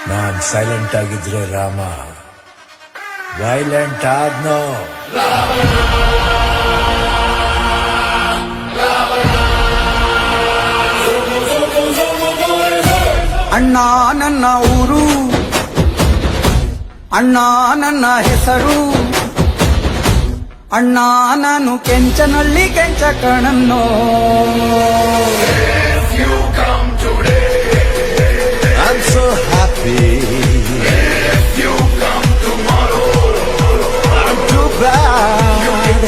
ನಾನ್ silent ಆಗಿದ್ರೆ Rama violent ಆದ್ನೋ. ಅಣ್ಣ ನನ್ನ ಊರು, ಅಣ್ಣ ನನ್ನ ಹೆಸರು, ಅಣ್ಣ ನಾನು ಕೆಂಚನಳ್ಳಿ ಕೆಂಚ ಕಣನ್ನೋ. I'm so happy. If you come tomorrow, I'm too bad.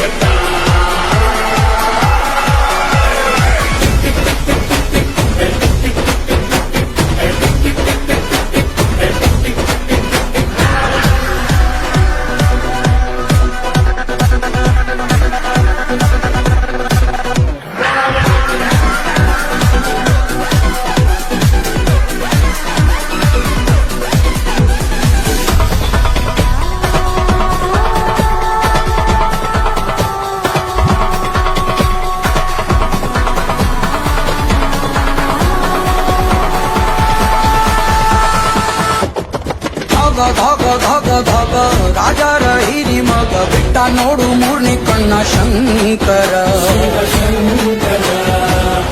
ಧಗ ಧಗ ಧಗ ರಾಜರ ಹಿರಿ ಮಗ ಬಿಟ್ಟ ನೋಡು ಮೂರ್ನಿ ಕಣ್ಣ ಶಂಕರ.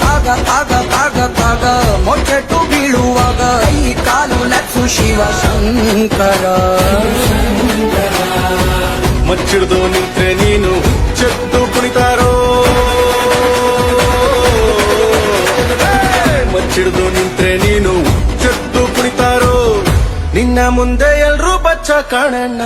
ತಾಗ ತಾಗ ತಾಗ ತಾಗ ಮೊಟ್ಟೆಟ್ಟು ಬೀಳುವಾಗ ಈ ಕಾಲು ಲಕ್ಷು ಶಿವ ಶಂಕರ. ಮಚ್ಚಿಡ್ದು ನಿಂತ್ರೆ ನೀನು ಚೆತ್ತು ಕುಣಿತಾರೋ, ಮಚ್ಚಿಡ್ದು ನಿಂತ್ರೆ ನೀನು ಚೆತ್ತು ಕುಣಿತಾರೋ, ನಿನ್ನ ಮುಂದೆ ಎಲ್ರೂ ಬಚ್ಚ ಕಾಣಣ್ಣ.